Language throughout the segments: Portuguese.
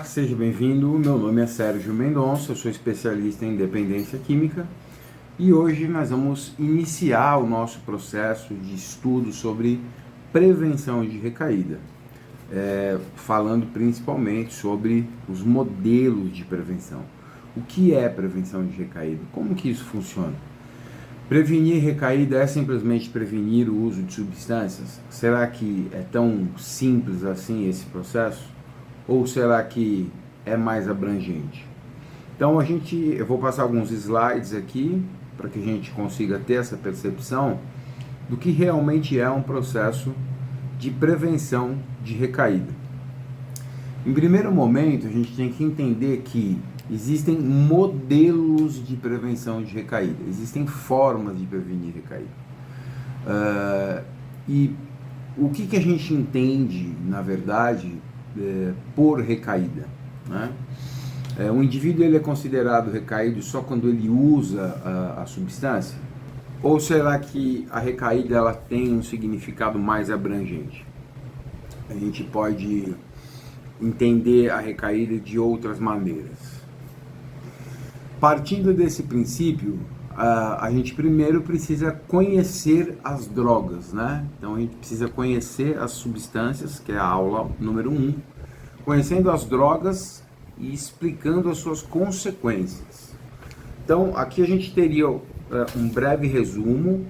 Seja bem-vindo, meu nome é Sérgio Mendonça, eu sou especialista em dependência química e hoje nós vamos iniciar o nosso processo de estudo sobre prevenção de recaída, falando principalmente sobre os modelos de prevenção. O que é prevenção de recaída? Como que isso funciona? Prevenir recaída é simplesmente prevenir o uso de substâncias? Será que é tão simples assim esse processo? Ou será que é mais abrangente? Então eu vou passar alguns slides aqui para que a gente consiga ter essa percepção do que realmente é um processo de prevenção de recaída. Em primeiro momento, a gente tem que entender que existem modelos de prevenção de recaída, existem formas de prevenir recaída. E o que a gente entende, na verdade, por recaída, né? O indivíduo ele é considerado recaído só quando ele usa a substância? Ou será que a recaída ela tem um significado mais abrangente? A gente pode entender a recaída de outras maneiras. Partindo desse princípio, a gente primeiro precisa conhecer as drogas, né? Então a gente precisa conhecer as substâncias, que é a aula número 1, conhecendo as drogas e explicando as suas consequências. Então aqui a gente teria um breve resumo,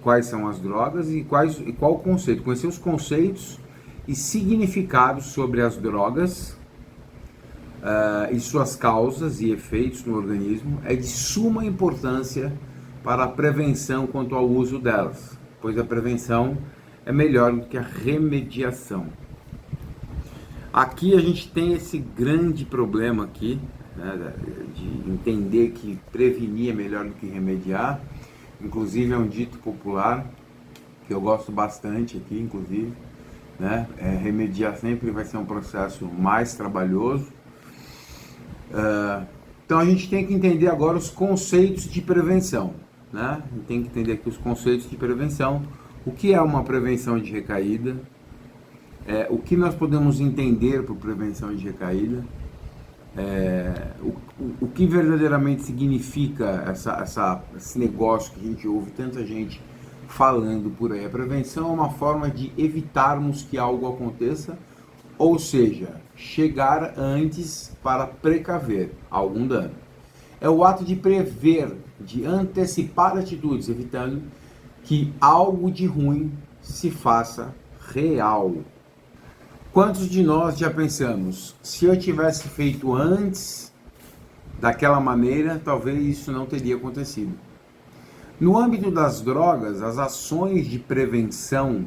quais são as drogas e qual o conceito, conhecer os conceitos e significados sobre as drogas, e suas causas e efeitos no organismo é de suma importância para a prevenção quanto ao uso delas, pois a prevenção é melhor do que a remediação. Aqui a gente tem esse grande problema aqui, né, de entender que prevenir é melhor do que remediar. Inclusive é um dito popular que eu gosto bastante aqui, inclusive, né? Remediar sempre vai ser um processo mais trabalhoso. Então a gente tem que entender agora os conceitos de prevenção, né? A gente tem que entender aqui os conceitos de prevenção, o que é uma prevenção de recaída, o que nós podemos entender por prevenção de recaída, o que verdadeiramente significa esse negócio que a gente ouve tanta gente falando por aí. A prevenção é uma forma de evitarmos que algo aconteça, ou seja, chegar antes para precaver algum dano. É o ato de prever, de antecipar atitudes, evitando que algo de ruim se faça real. Quantos de nós já pensamos, se eu tivesse feito antes daquela maneira, talvez isso não teria acontecido? No âmbito das drogas, as ações de prevenção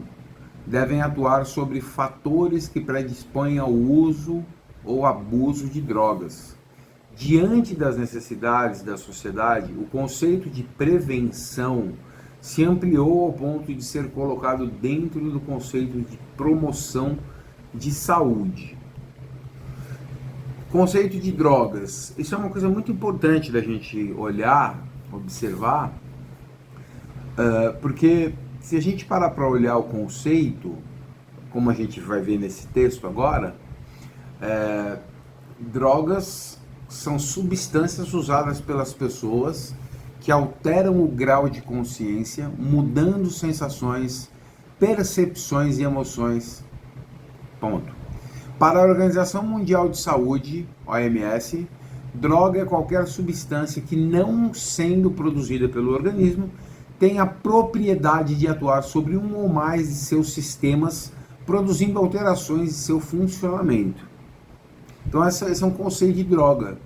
devem atuar sobre fatores que predispõem ao uso ou abuso de drogas. Diante das necessidades da sociedade, o conceito de prevenção se ampliou ao ponto de ser colocado dentro do conceito de promoção de saúde. Conceito de drogas, isso é uma coisa muito importante da gente olhar, observar, porque se a gente parar para olhar o conceito, como a gente vai ver nesse texto agora, drogas são substâncias usadas pelas pessoas que alteram o grau de consciência, mudando sensações, percepções e emoções. Ponto. Para a Organização Mundial de Saúde, OMS, droga é qualquer substância que, não sendo produzida pelo organismo, tem a propriedade de atuar sobre um ou mais de seus sistemas, produzindo alterações em seu funcionamento. Então esse é um conceito de droga.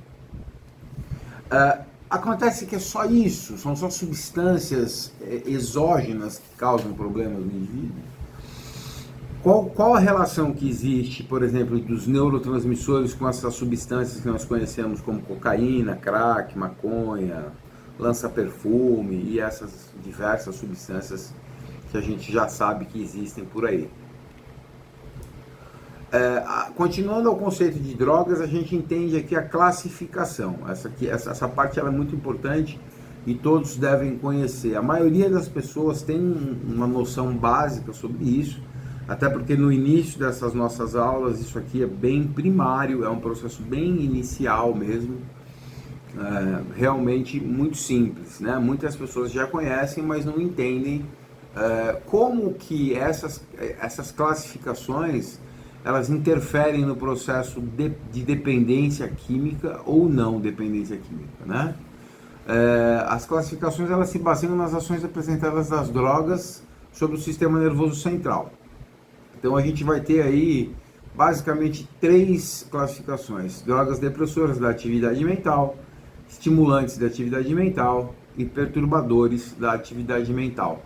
Acontece que é só isso, são só substâncias exógenas que causam problemas no indivíduo. Qual a relação que existe, por exemplo, dos neurotransmissores com essas substâncias que nós conhecemos como cocaína, crack, maconha, lança-perfume e essas diversas substâncias que a gente já sabe que existem por aí? Continuando ao conceito de drogas, a gente entende aqui a classificação. Essa parte ela é muito importante e todos devem conhecer. A maioria das pessoas tem uma noção básica sobre isso, até porque no início dessas nossas aulas isso aqui é bem primário, é um processo bem inicial mesmo, realmente muito simples, né? Muitas pessoas já conhecem, mas não entendem como que essas classificações elas interferem no processo de dependência química ou não dependência química, né? As classificações elas se baseiam nas ações apresentadas das drogas sobre o sistema nervoso central. Então a gente vai ter aí basicamente três classificações: drogas depressoras da atividade mental, estimulantes da atividade mental e perturbadores da atividade mental.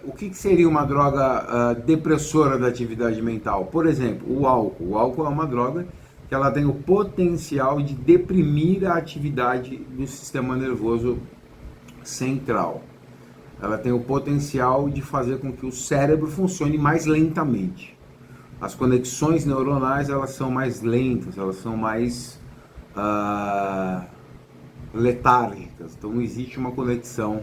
O que seria uma droga depressora da atividade mental? Por exemplo, o álcool. O álcool é uma droga que ela tem o potencial de deprimir a atividade do sistema nervoso central. Ela tem o potencial de fazer com que o cérebro funcione mais lentamente. As conexões neuronais elas são mais lentas, elas são mais letárgicas. Então não existe uma conexão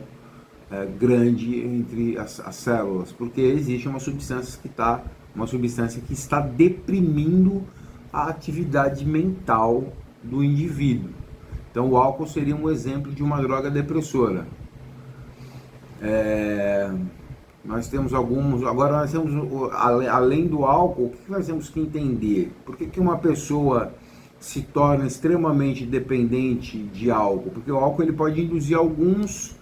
grande entre as células, porque existe uma substância que está deprimindo a atividade mental do indivíduo. Então o álcool seria um exemplo de uma droga depressora. Nós temos alguns, agora nós temos, além do álcool, o que nós temos que entender? Por que uma pessoa se torna extremamente dependente de álcool? Porque o álcool ele pode induzir alguns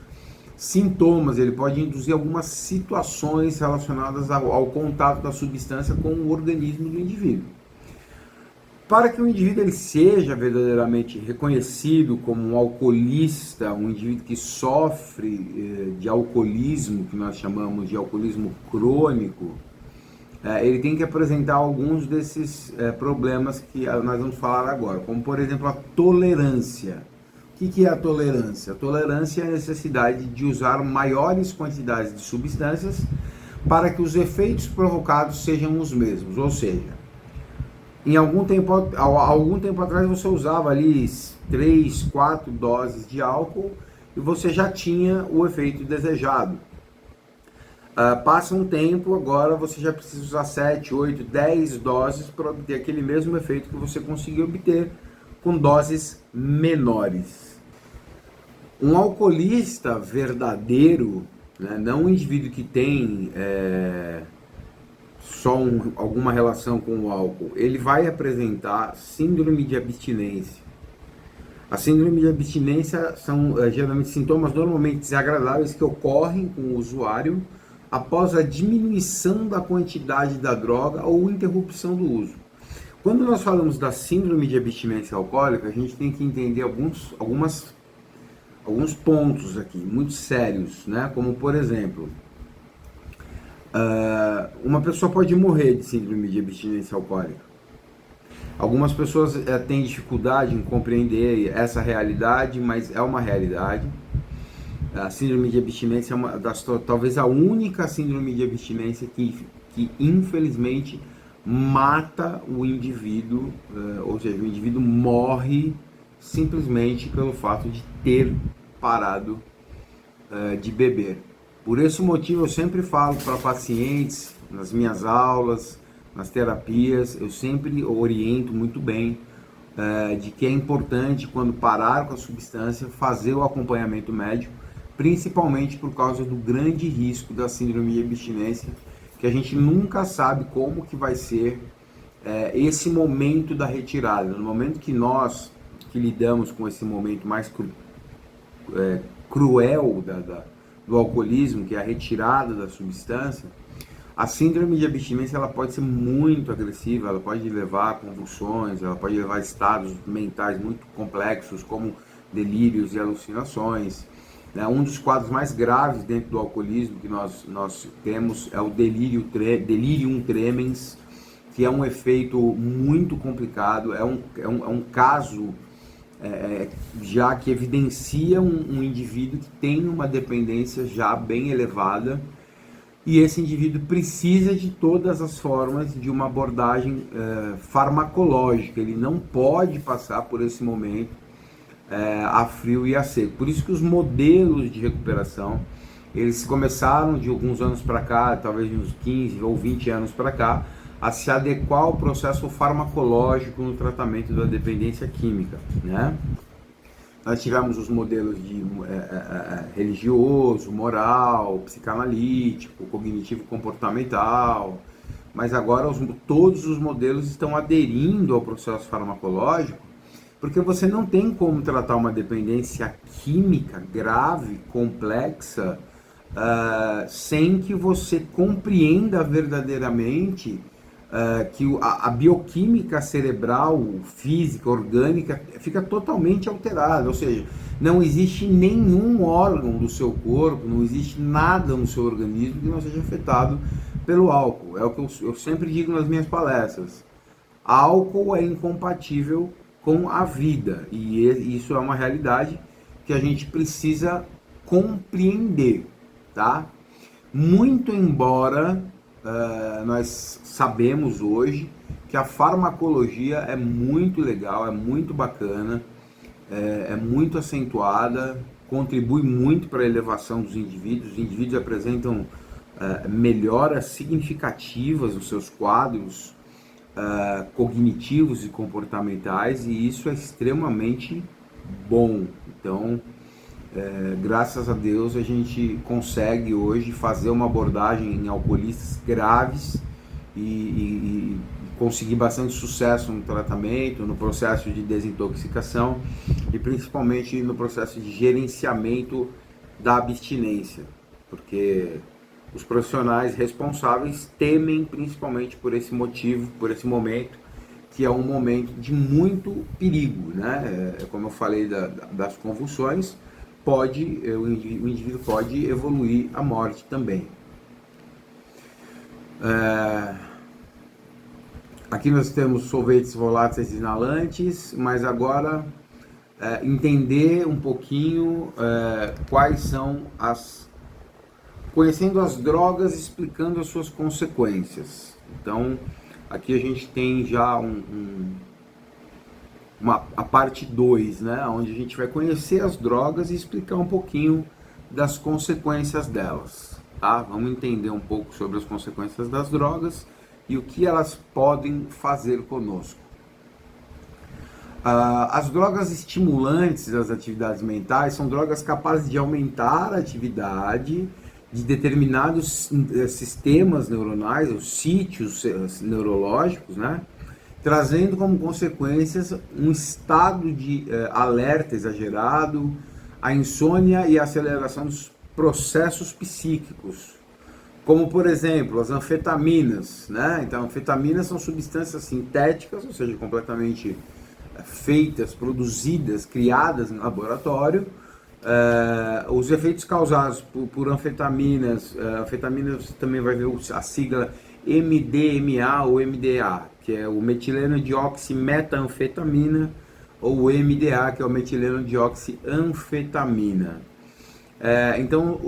sintomas, ele pode induzir algumas situações relacionadas ao contato da substância com o organismo do indivíduo. Para que o indivíduo ele seja verdadeiramente reconhecido como um alcoolista, um indivíduo que sofre de alcoolismo, que nós chamamos de alcoolismo crônico, ele tem que apresentar alguns desses problemas que nós vamos falar agora, como por exemplo a tolerância. O que é a tolerância? A tolerância é a necessidade de usar maiores quantidades de substâncias para que os efeitos provocados sejam os mesmos, ou seja, algum tempo atrás você usava ali 3, 4 doses de álcool e você já tinha o efeito desejado. Passa um tempo, agora você já precisa usar 7, 8, 10 doses para obter aquele mesmo efeito que você conseguiu obter com doses menores. Um alcoolista verdadeiro, né, não um indivíduo que tem só alguma relação com o álcool, ele vai apresentar síndrome de abstinência. A síndrome de abstinência são geralmente sintomas normalmente desagradáveis que ocorrem com o usuário após a diminuição da quantidade da droga ou interrupção do uso. Quando nós falamos da síndrome de abstinência alcoólica, a gente tem que entender alguns pontos aqui, muito sérios, né? Como por exemplo, uma pessoa pode morrer de síndrome de abstinência alcoólica. Algumas pessoas têm dificuldade em compreender essa realidade, mas é uma realidade. A síndrome de abstinência é talvez a única síndrome de abstinência que infelizmente mata o indivíduo, ou seja, o indivíduo morre simplesmente pelo fato de ter parado de beber. Por esse motivo eu sempre falo para pacientes, nas minhas aulas, nas terapias, eu sempre oriento muito bem de que é importante, quando parar com a substância, fazer o acompanhamento médico, principalmente por causa do grande risco da síndrome de abstinência, que a gente nunca sabe como que vai ser esse momento da retirada. No momento que nós que lidamos com esse momento mais cruel do alcoolismo, que é a retirada da substância, a síndrome de abstinência ela pode ser muito agressiva, ela pode levar a convulsões, ela pode levar a estados mentais muito complexos, como delírios e alucinações. Um dos quadros mais graves dentro do alcoolismo que nós temos é o delirium tremens, que é um efeito muito complicado, é um caso já que evidencia um indivíduo que tem uma dependência já bem elevada, e esse indivíduo precisa de todas as formas de uma abordagem farmacológica. Ele não pode passar por esse momento a frio e a seco. Por isso que os modelos de recuperação eles começaram de alguns anos para cá, talvez de uns 15 ou 20 anos para cá, a se adequar ao processo farmacológico no tratamento da dependência química, né? Nós tivemos os modelos de religioso, moral, psicanalítico, cognitivo-comportamental, mas agora todos os modelos estão aderindo ao processo farmacológico, porque você não tem como tratar uma dependência química grave, complexa, sem que você compreenda verdadeiramente que a bioquímica cerebral, física, orgânica, fica totalmente alterada, ou seja, não existe nenhum órgão do seu corpo, não existe nada no seu organismo que não seja afetado pelo álcool. É o que eu sempre digo nas minhas palestras. Álcool é incompatível com a vida, e isso é uma realidade que a gente precisa compreender, tá? Muito embora nós sabemos hoje que a farmacologia é muito legal, é muito bacana, é muito acentuada, contribui muito para a elevação dos indivíduos. Os indivíduos apresentam melhoras significativas nos seus quadros cognitivos e comportamentais, e isso é extremamente bom. Então, graças a Deus, a gente consegue hoje fazer uma abordagem em alcoolistas graves e conseguir bastante sucesso no tratamento, no processo de desintoxicação e principalmente no processo de gerenciamento da abstinência, porque os profissionais responsáveis temem principalmente por esse motivo, por esse momento, que é um momento de muito perigo, né? Como eu falei das convulsões, o indivíduo pode evoluir à morte também. Aqui nós temos solventes voláteis inalantes, mas agora entender um pouquinho quais são conhecendo as drogas, explicando as suas consequências. Então, aqui a gente tem já a parte 2, né, onde a gente vai conhecer as drogas e explicar um pouquinho das consequências delas, tá? Vamos entender um pouco sobre as consequências das drogas e o que elas podem fazer conosco. As drogas estimulantes das atividades mentais são drogas capazes de aumentar a atividade de determinados sistemas neuronais, os sítios neurológicos, né? Trazendo como consequências um estado de alerta exagerado, a insônia e a aceleração dos processos psíquicos, como por exemplo as anfetaminas, né? Então, anfetaminas são substâncias sintéticas, ou seja, completamente feitas, produzidas, criadas em laboratório. Os efeitos causados por anfetaminas, anfetaminas também vai ver a sigla MDMA ou MDA, que é o metileno dioximetanfetamina, ou o MDA, que é o metileno dioxianfetamina. Então,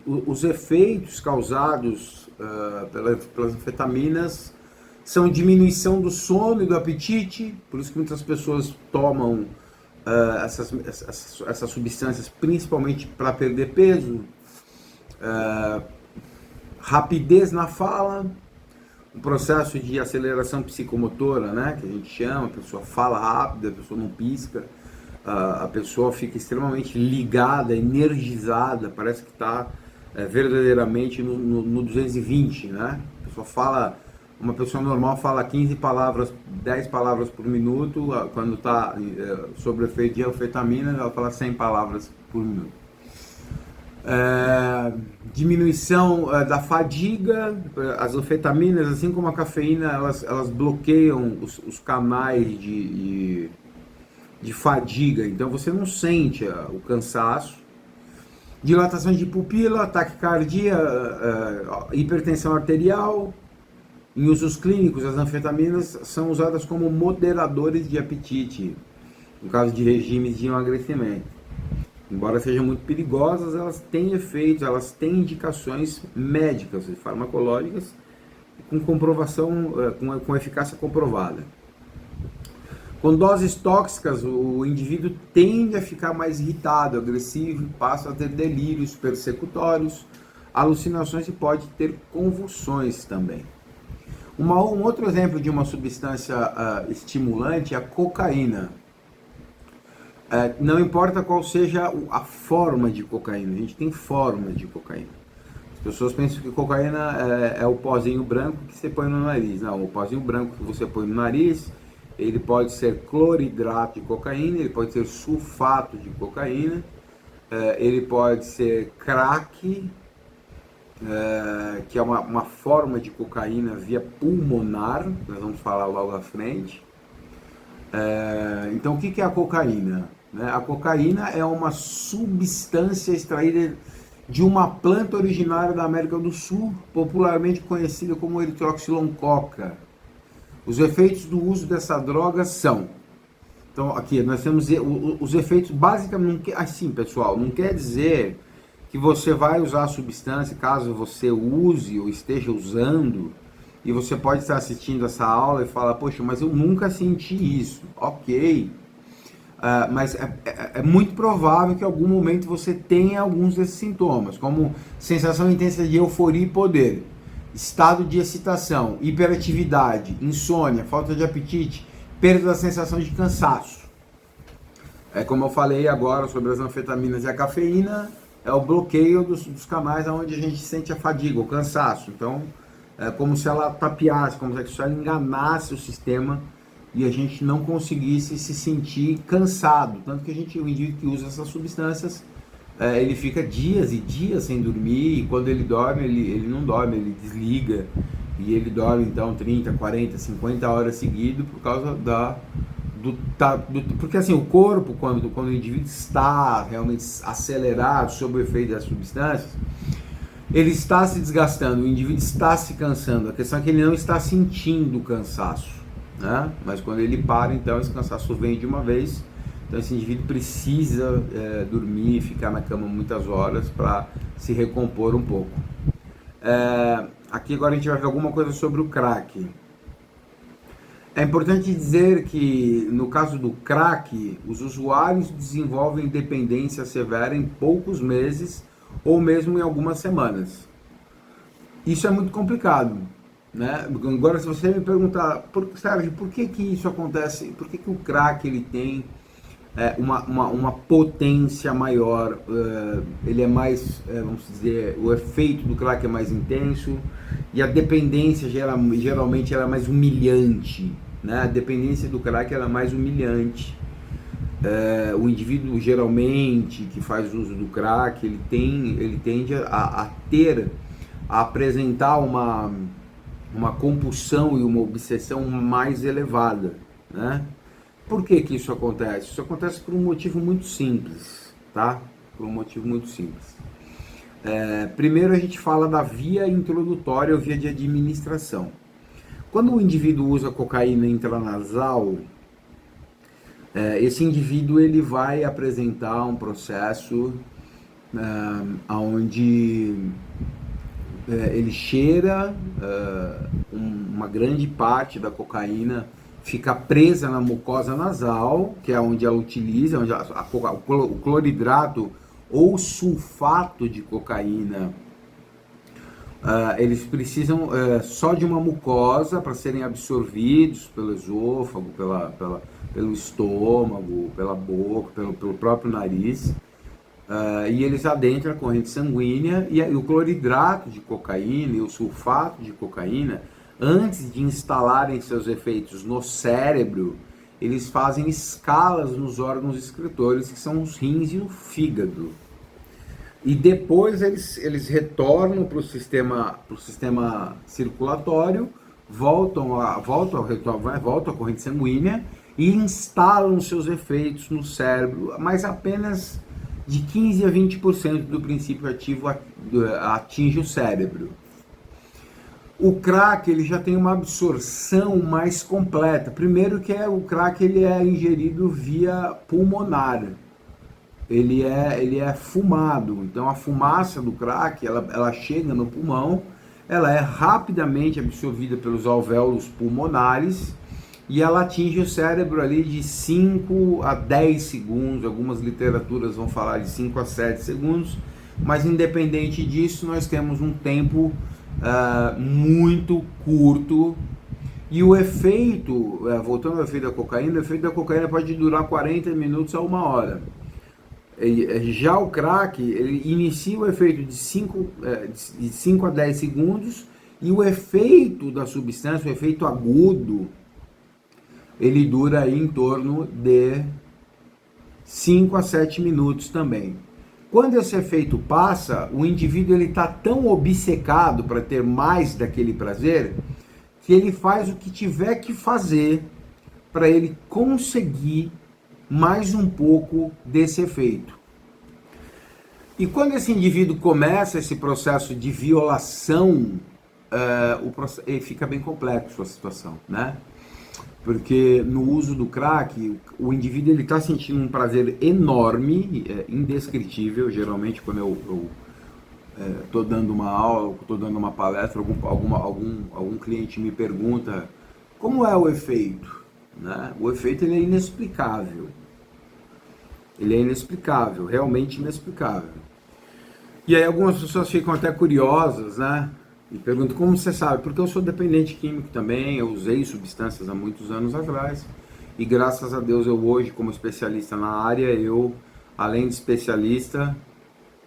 os efeitos causados pelas anfetaminas são diminuição do sono e do apetite, por isso que muitas pessoas tomam essas substâncias principalmente para perder peso, rapidez na fala, um processo de aceleração psicomotora, né, que a gente chama, a pessoa fala rápido, a pessoa não pisca, a pessoa fica extremamente ligada, energizada, parece que está verdadeiramente no 220, né? A pessoa fala, uma pessoa normal fala 15 palavras, 10 palavras por minuto, quando está sob o efeito de anfetamina, ela fala 100 palavras por minuto. Diminuição da fadiga, as anfetaminas, assim como a cafeína, elas bloqueiam os canais de fadiga, então você não sente o cansaço. Dilatação de pupila, taquicardia, hipertensão arterial. Em usos clínicos, as anfetaminas são usadas como moderadores de apetite, no caso de regimes de emagrecimento. Embora sejam muito perigosas, elas têm efeitos, elas têm indicações médicas e farmacológicas com comprovação, com eficácia comprovada. Com doses tóxicas, o indivíduo tende a ficar mais irritado, agressivo, passa a ter delírios persecutórios, alucinações e pode ter convulsões também. Um outro exemplo de uma substância estimulante é a cocaína. Não importa qual seja a forma de cocaína, a gente tem formas de cocaína. As pessoas pensam que cocaína é o pozinho branco que você põe no nariz. Não, o pozinho branco que você põe no nariz, ele pode ser cloridrato de cocaína, ele pode ser sulfato de cocaína, ele pode ser crack, que é uma forma de cocaína via pulmonar, nós vamos falar logo à frente. Então, o que é a cocaína? A cocaína é uma substância extraída de uma planta originária da América do Sul, popularmente conhecida como eritroxiloncoca. Os efeitos do uso dessa droga são... Então, aqui nós temos os efeitos, basicamente, assim, pessoal, não quer dizer que você vai usar a substância, caso você use ou esteja usando, e você pode estar assistindo essa aula e falar, poxa, mas eu nunca senti isso. Ok, mas é muito provável que em algum momento você tenha alguns desses sintomas, como sensação intensa de euforia e poder, estado de excitação, hiperatividade, insônia, falta de apetite, perda da sensação de cansaço. Como eu falei agora sobre as anfetaminas e a cafeína, é o bloqueio dos canais onde a gente sente a fadiga, o cansaço. Então, é como se ela tapeasse, como se ela enganasse o sistema e a gente não conseguisse se sentir cansado. Tanto que o indivíduo que usa essas substâncias, ele fica dias e dias sem dormir, e quando ele dorme, ele não dorme, ele desliga, e ele dorme então 30, 40, 50 horas seguidas por causa porque assim, o corpo, quando o indivíduo está realmente acelerado sob o efeito das substâncias, ele está se desgastando, o indivíduo está se cansando. A questão é que ele não está sentindo cansaço, né? Mas quando ele para, então esse cansaço vem de uma vez. Então esse indivíduo precisa dormir, ficar na cama muitas horas para se recompor um pouco. Aqui agora a gente vai ver alguma coisa sobre o crack. É importante dizer que no caso do crack, os usuários desenvolvem dependência severa em poucos meses ou mesmo em algumas semanas. Isso é muito complicado, né? Agora, se você me perguntar, Sérgio, por que isso acontece? Por que o crack ele tem uma potência maior? Ele é mais, vamos dizer, o efeito do crack é mais intenso e a dependência geralmente ela é mais humilhante, né? A dependência do crack ela é mais humilhante. O indivíduo geralmente que faz uso do crack, ele tende a apresentar uma compulsão e uma obsessão mais elevada, né? Por que isso acontece? Isso acontece por um motivo muito simples, tá? Por um motivo muito simples. Primeiro a gente fala da via introdutória ou via de administração. Quando o indivíduo usa cocaína intranasal, esse indivíduo ele vai apresentar um processo onde ele cheira, uma grande parte da cocaína fica presa na mucosa nasal, que é onde ela utiliza, onde o cloridrato ou sulfato de cocaína, eles precisam só de uma mucosa para serem absorvidos pelo esôfago, pelo estômago, pela boca, pelo próprio nariz, e eles adentram a corrente sanguínea, e o cloridrato de cocaína e o sulfato de cocaína, antes de instalarem seus efeitos no cérebro, eles fazem escalas nos órgãos excretores, que são os rins e o fígado. E depois eles retornam para o sistema circulatório, voltam à corrente sanguínea e instalam seus efeitos no cérebro, mas apenas de 15 a 20% do princípio ativo atinge o cérebro. O crack ele já tem uma absorção mais completa. Primeiro que o crack ele é ingerido via pulmonar. Ele é fumado. Então a fumaça do crack ela chega no pulmão, ela é rapidamente absorvida pelos alvéolos pulmonares e ela atinge o cérebro ali de 5 a 10 segundos, algumas literaturas vão falar de 5 a 7 segundos, mas independente disso, nós temos um tempo muito curto. E o efeito, voltando ao efeito da cocaína, o efeito da cocaína pode durar 40 minutos a 1 hora. Já o crack, ele inicia o efeito de 5 a 10 segundos, e o efeito da substância, o efeito agudo, ele dura aí em torno de 5 a 7 minutos também. Quando esse efeito passa, o indivíduo ele está tão obcecado para ter mais daquele prazer, que ele faz o que tiver que fazer para ele conseguir mais um pouco desse efeito. E quando esse indivíduo começa esse processo de violação, fica bem complexo a situação, né? Porque no uso do crack, o indivíduo ele está sentindo um prazer enorme, indescritível. Geralmente, quando eu estou dando uma aula, estou dando uma palestra, algum cliente me pergunta como é o efeito, né? O efeito ele é inexplicável. Ele é inexplicável, realmente inexplicável. E aí algumas pessoas ficam até curiosas, né? E perguntam, como você sabe? Porque eu sou dependente químico também, eu usei substâncias há muitos anos atrás. E graças a Deus eu hoje, como especialista na área, além de especialista,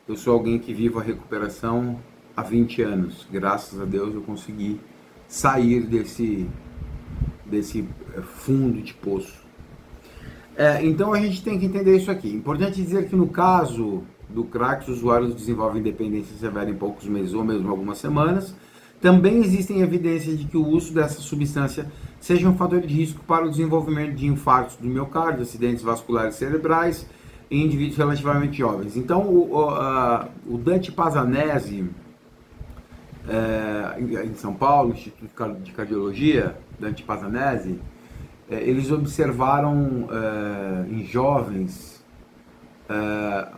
eu sou alguém que vivo a recuperação há 20 anos. Graças a Deus eu consegui sair desse fundo de poço. Então a gente tem que entender isso aqui. Importante dizer que no caso do crack, os usuários desenvolvem dependência severa em poucos meses ou mesmo algumas semanas. Também existem evidências de que o uso dessa substância seja um fator de risco para o desenvolvimento de infartos do miocárdio, acidentes vasculares cerebrais em indivíduos relativamente jovens. Então, o Dante Pazanese, em São Paulo, Instituto de Cardiologia, Dante Pazanese, eles observaram em jovens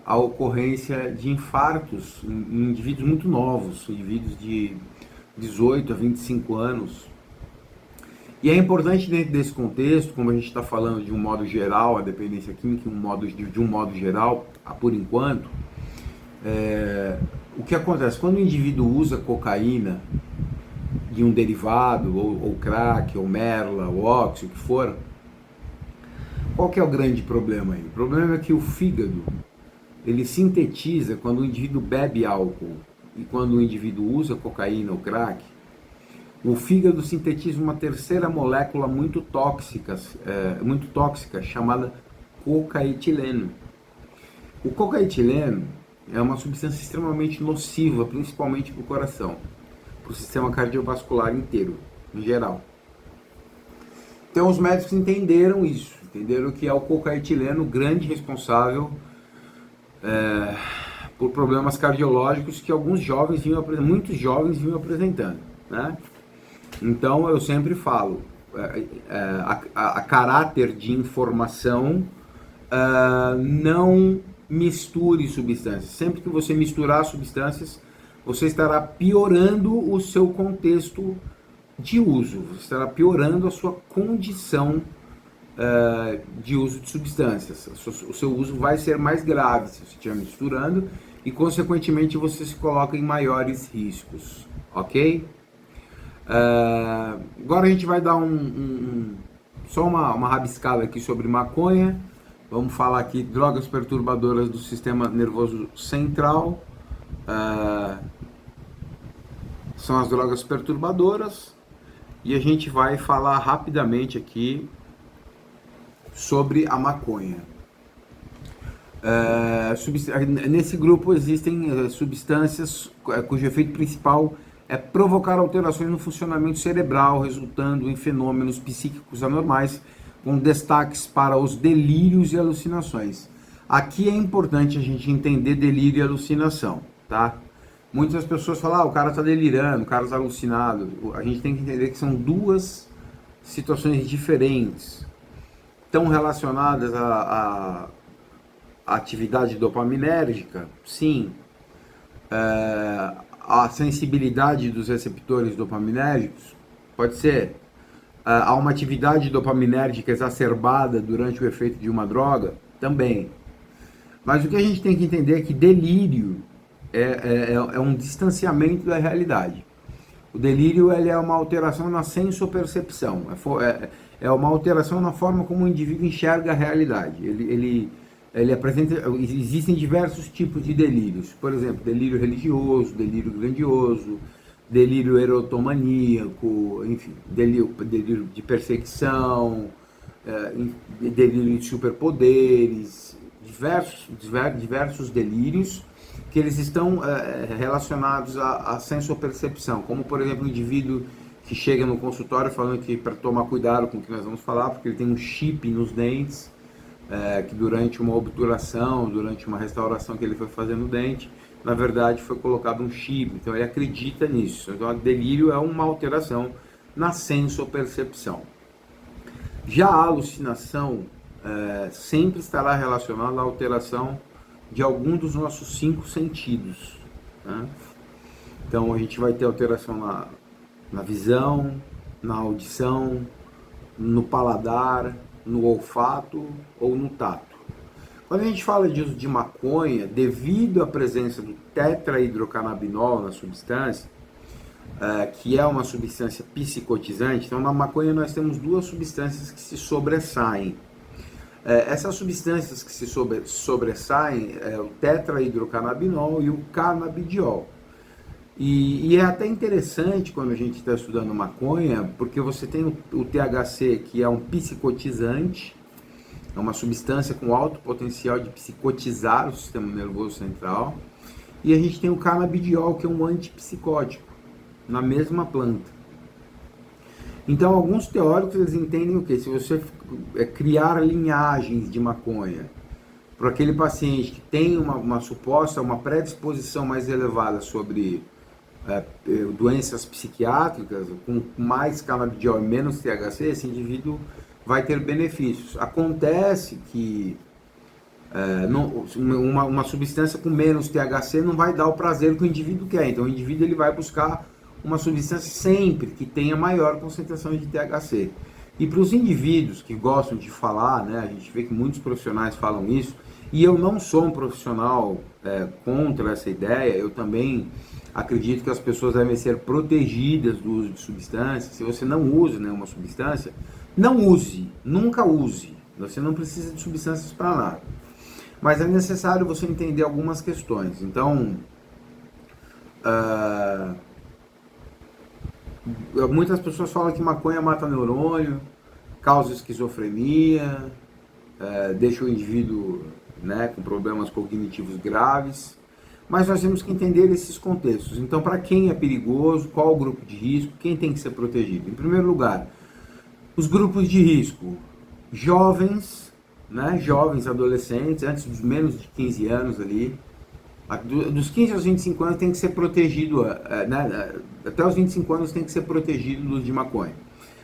a ocorrência de infartos em indivíduos muito novos, indivíduos de 18 a 25 anos. E é importante dentro desse contexto, como a gente está falando de um modo geral, a dependência química de um modo geral, por enquanto, o que acontece? Quando o indivíduo usa cocaína de um derivado, ou crack, ou merla, ou óxio, o que for, qual que é o grande problema aí? O problema é que o fígado, ele sintetiza, quando o indivíduo bebe álcool e quando o indivíduo usa cocaína ou crack, o fígado sintetiza uma terceira molécula muito tóxica, chamada cocaetileno. O cocaetileno é uma substância extremamente nociva, principalmente para o coração, para o sistema cardiovascular inteiro, em geral. Então os médicos entenderam isso, entenderam que é o cocaetileno o grande responsável por problemas cardiológicos que muitos jovens vinham apresentando, né? Então eu sempre falo, a caráter de informação, não misture substâncias. Sempre que você misturar substâncias, você estará piorando o seu contexto de uso, você estará piorando a sua condição de uso de substâncias. O seu uso vai ser mais grave se você estiver misturando e, consequentemente, você se coloca em maiores riscos, ok? Agora a gente vai dar só uma rabiscada aqui sobre maconha. Vamos falar aqui drogas perturbadoras do sistema nervoso central. São as drogas perturbadoras. E a gente vai falar rapidamente aqui sobre a maconha. Nesse grupo existem substâncias cujo efeito principal é provocar alterações no funcionamento cerebral, resultando em fenômenos psíquicos anormais, com destaques para os delírios e alucinações. Aqui é importante a gente entender delírio e alucinação, tá? Muitas pessoas falam, o cara está delirando, o cara está alucinado. A gente tem que entender que são duas situações diferentes, tão relacionadas à atividade dopaminérgica, sim. A sensibilidade dos receptores dopaminérgicos, pode ser. Há uma atividade dopaminérgica exacerbada durante o efeito de uma droga? Também. Mas o que a gente tem que entender é que delírio é um distanciamento da realidade. O delírio ele é uma alteração na sensopercepção, é uma alteração na forma como o indivíduo enxerga a realidade. Ele apresenta, existem diversos tipos de delírios, por exemplo, delírio religioso, delírio grandioso, delírio erotomaníaco, enfim, delírio de perseguição, delírio de superpoderes, diversos delírios que eles estão relacionados à sensopercepção, como por exemplo o indivíduo que chega no consultório falando que para tomar cuidado com o que nós vamos falar, porque ele tem um chip nos dentes, que durante uma obturação, durante uma restauração que ele foi fazer no dente, na verdade foi colocado um chip, então ele acredita nisso. Então o delírio é uma alteração na sensopercepção. Já a alucinação sempre estará relacionada à alteração de algum dos nossos 5 sentidos, né? Então a gente vai ter alteração na visão, na audição, no paladar, no olfato ou no tato. Quando a gente fala de uso de maconha, devido à presença do tetrahidrocannabinol na substância, que é uma substância psicotizante, então na maconha nós temos 2 substâncias que se sobressaem. Essas substâncias que se sobressaem é o tetrahidrocannabinol e o canabidiol. E é até interessante quando a gente está estudando maconha, porque você tem o THC, que é um psicotizante, é uma substância com alto potencial de psicotizar o sistema nervoso central, e a gente tem o canabidiol, que é um antipsicótico, na mesma planta. Então, alguns teóricos eles entendem o que? Se você criar linhagens de maconha para aquele paciente que tem uma predisposição mais elevada sobre doenças psiquiátricas, com mais canabidiol e menos THC, esse indivíduo vai ter benefícios. Acontece que uma substância com menos THC não vai dar o prazer que o indivíduo quer, então o indivíduo ele vai buscar uma substância sempre que tenha maior concentração de THC. E para os indivíduos que gostam de falar, né, a gente vê que muitos profissionais falam isso, e eu não sou um profissional contra essa ideia, eu também acredito que as pessoas devem ser protegidas do uso de substâncias. Se você não usa nenhuma substância, não use, nunca use, você não precisa de substâncias para nada. Mas é necessário você entender algumas questões. Então, muitas pessoas falam que maconha mata neurônio, causa esquizofrenia, deixa o indivíduo, né, com problemas cognitivos graves, mas nós temos que entender esses contextos. Então, para quem é perigoso, qual o grupo de risco, quem tem que ser protegido? Em primeiro lugar, os grupos de risco, jovens, né, jovens adolescentes, antes dos menos de 15 anos ali, dos 15 aos 25 anos tem que ser protegido, né, até os 25 anos tem que ser protegido do uso de maconha,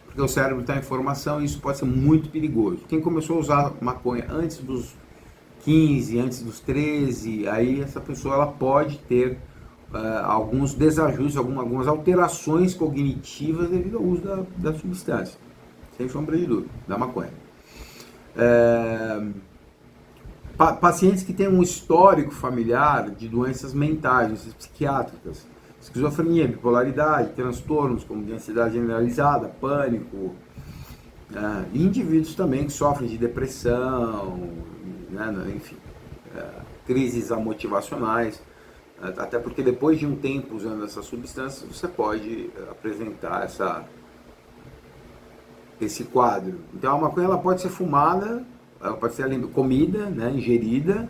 porque o cérebro está em formação e isso pode ser muito perigoso. Quem começou a usar maconha antes dos 15, antes dos 13, aí essa pessoa ela pode ter alguns desajustes, algumas alterações cognitivas devido ao uso da substância, sem sombra de dúvida, da maconha. Pacientes que têm um histórico familiar de doenças mentais, doenças psiquiátricas, esquizofrenia, bipolaridade, transtornos como de ansiedade generalizada, pânico, e indivíduos também que sofrem de depressão, né, enfim, crises amotivacionais, até porque depois de um tempo usando essas substâncias você pode apresentar esse quadro. Então a maconha ela pode ser fumada, ela pode ser comida, né, ingerida.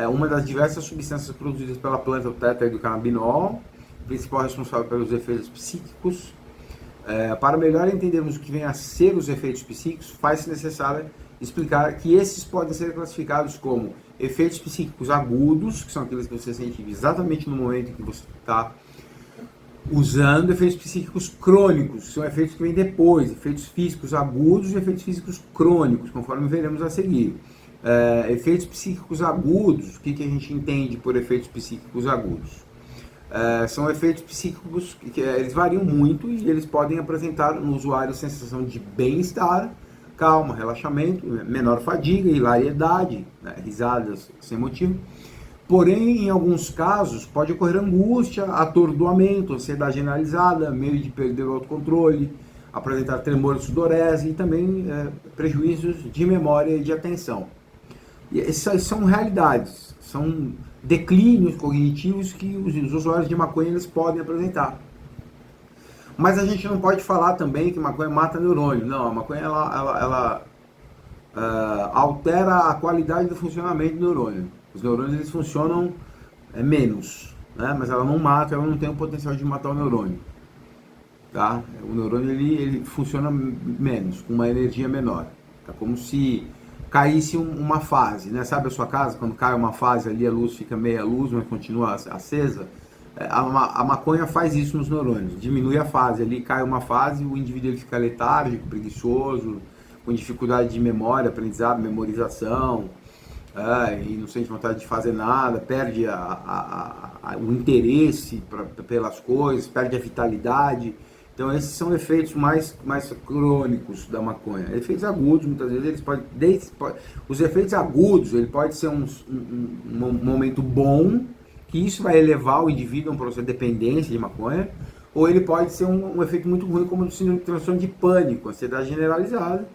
Uma das diversas substâncias produzidas pela planta, o tetrahidrocannabinol, principal responsável pelos efeitos psíquicos. Para melhor entendermos o que vem a ser os efeitos psíquicos, faz-se necessário explicar que esses podem ser classificados como efeitos psíquicos agudos, que são aqueles que você sente exatamente no momento em que você está usando, efeitos psíquicos crônicos, que são efeitos que vêm depois, efeitos físicos agudos e efeitos físicos crônicos, conforme veremos a seguir. Efeitos psíquicos agudos, o que a gente entende por efeitos psíquicos agudos? São efeitos psíquicos que eles variam muito e eles podem apresentar no usuário sensação de bem-estar, calma, relaxamento, menor fadiga, hilariedade, né, risadas sem motivo. Porém, em alguns casos, pode ocorrer angústia, atordoamento, ansiedade generalizada, medo de perder o autocontrole, apresentar tremor e sudorese e também prejuízos de memória e de atenção. E essas são realidades, são declínios cognitivos que os usuários de maconha eles podem apresentar. Mas a gente não pode falar também que maconha mata neurônio. Não, a maconha ela altera a qualidade do funcionamento do neurônio. Os neurônios eles funcionam menos, né? Mas ela não mata, ela não tem o potencial de matar o neurônio. Tá? O neurônio ele funciona menos, com uma energia menor. É como se caísse uma fase, né? Sabe a sua casa, quando cai uma fase ali, a luz fica meia luz, mas continua acesa? A maconha faz isso nos neurônios, diminui a fase ali, cai uma fase, o indivíduo ele fica letárgico, preguiçoso, com dificuldade de memória, aprendizado, memorização, e não sente vontade de fazer nada, perde o interesse pelas coisas, perde a vitalidade. Então esses são efeitos mais crônicos da maconha. Efeitos agudos, muitas vezes eles podem, os efeitos agudos, ele pode ser um momento bom, que isso vai elevar o indivíduo a um processo de dependência de maconha, ou ele pode ser um efeito muito ruim, como o síndrome de transtorno de pânico, ansiedade generalizada,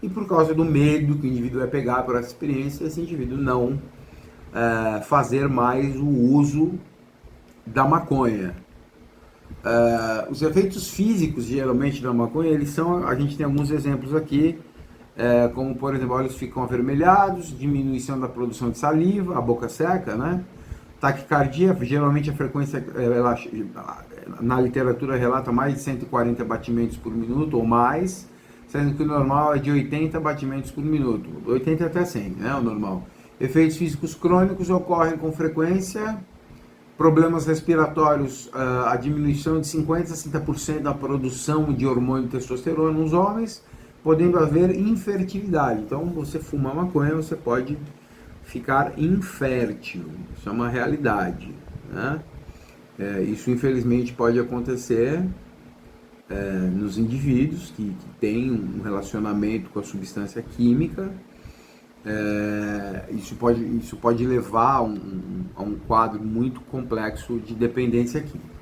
e por causa do medo que o indivíduo vai pegar por essa experiência, esse indivíduo não fazer mais o uso da maconha. Os efeitos físicos, geralmente, da maconha, a gente tem alguns exemplos aqui, como, por exemplo, olhos ficam avermelhados, diminuição da produção de saliva, a boca seca, né? Taquicardia, geralmente a frequência, na literatura relata mais de 140 batimentos por minuto ou mais, sendo que o normal é de 80 batimentos por minuto, 80 até 100, né, o normal. Efeitos físicos crônicos ocorrem com frequência, problemas respiratórios, a diminuição de 50% a 60% da produção de hormônio de testosterona nos homens, podendo haver infertilidade. Então, você fuma maconha, você pode ficar infértil, isso é uma realidade, né? Isso infelizmente pode acontecer nos indivíduos que têm um relacionamento com a substância química. Isso pode levar a um quadro muito complexo de dependência química.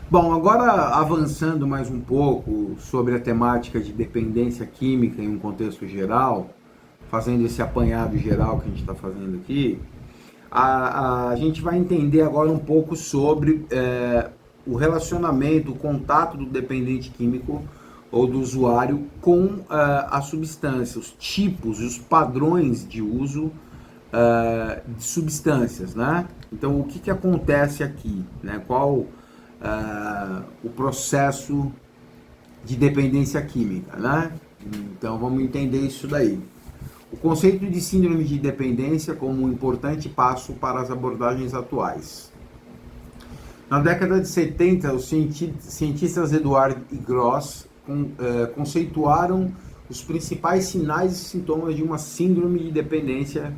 Bom, agora avançando mais um pouco sobre a temática de dependência química em um contexto geral, fazendo esse apanhado geral que a gente está fazendo aqui, a gente vai entender agora um pouco sobre o relacionamento, o contato do dependente químico ou do usuário com a substância, os tipos e os padrões de uso de substâncias, né? Então, o que acontece aqui, né? Qual o processo de dependência química, né? Então, vamos entender isso daí. O conceito de síndrome de dependência como um importante passo para as abordagens atuais. Na década de 70, os cientistas Edward e Gross conceituaram os principais sinais e sintomas de uma síndrome de dependência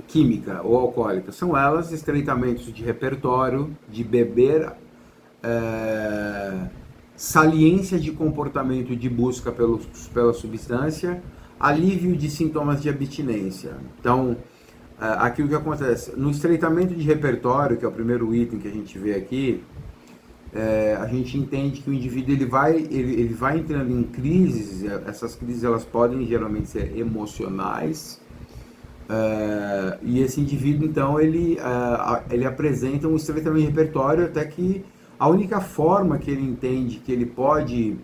química ou alcoólica. São elas estreitamentos de repertório, de beber, saliência de comportamento de busca pela substância, alívio de sintomas de abstinência. Então, aqui o que acontece? No estreitamento de repertório, que é o primeiro item que a gente vê aqui, a gente entende que o indivíduo ele vai entrando em crises. Essas crises elas podem geralmente ser emocionais, e esse indivíduo então ele apresenta um estreitamento de repertório até que a única forma que ele entende que ele pode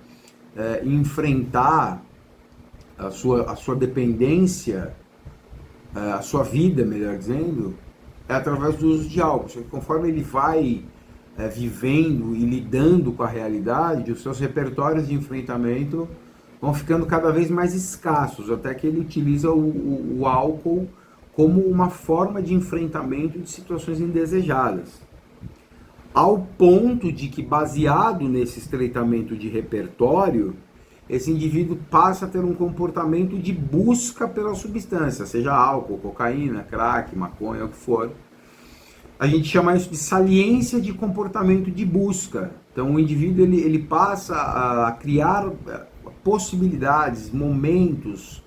enfrentar a sua dependência, a sua vida, melhor dizendo, é através do uso de álcool. Só que conforme ele vai vivendo e lidando com a realidade, os seus repertórios de enfrentamento vão ficando cada vez mais escassos, até que ele utiliza o álcool como uma forma de enfrentamento de situações indesejadas. Ao ponto de que, baseado nesse estreitamento de repertório, esse indivíduo passa a ter um comportamento de busca pela substância, seja álcool, cocaína, crack, maconha, o que for. A gente chama isso de saliência de comportamento de busca. Então, o indivíduo ele passa a criar possibilidades, momentos,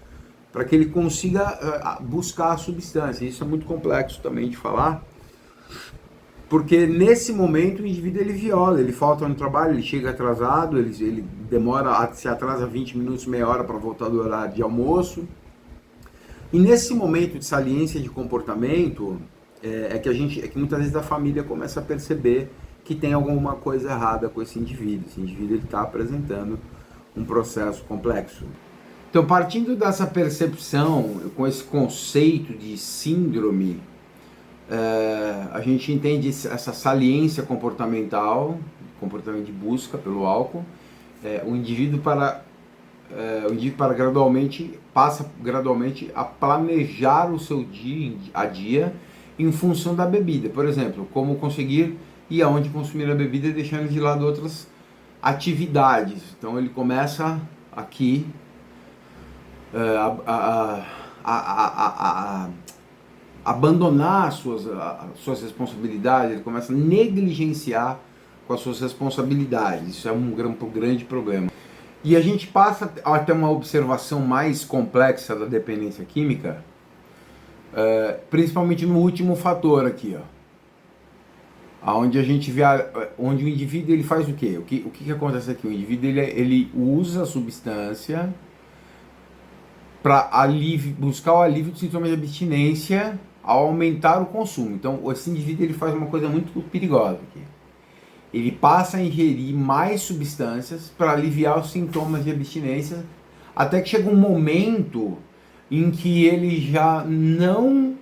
para que ele consiga buscar a substância. Isso é muito complexo também de falar, porque nesse momento o indivíduo ele viola, ele falta no trabalho, ele chega atrasado, ele demora, se atrasa 20 minutos, meia hora para voltar do horário de almoço. E nesse momento de saliência de comportamento, que muitas vezes a família começa a perceber que tem alguma coisa errada com esse indivíduo. Esse indivíduo está apresentando um processo complexo. Então, partindo dessa percepção, com esse conceito de síndrome, a gente entende essa saliência comportamental, comportamento de busca pelo álcool. O indivíduo passa gradualmente a planejar o seu dia a dia em função da bebida. Por exemplo, como conseguir ir aonde consumir a bebida e deixando de lado outras atividades. Então ele começa aqui a abandonar suas responsabilidades, ele começa a negligenciar com as suas responsabilidades. Isso é um grande problema. E a gente passa a ter uma observação mais complexa da dependência química, principalmente no último fator aqui, onde a gente vê, onde o indivíduo ele faz o quê? O que acontece aqui? O indivíduo ele usa a substância para buscar o alívio de sintomas de abstinência ao aumentar o consumo. Então, esse indivíduo ele faz uma coisa muito perigosa aqui. Ele passa a ingerir mais substâncias para aliviar os sintomas de abstinência, até que chega um momento em que ele já não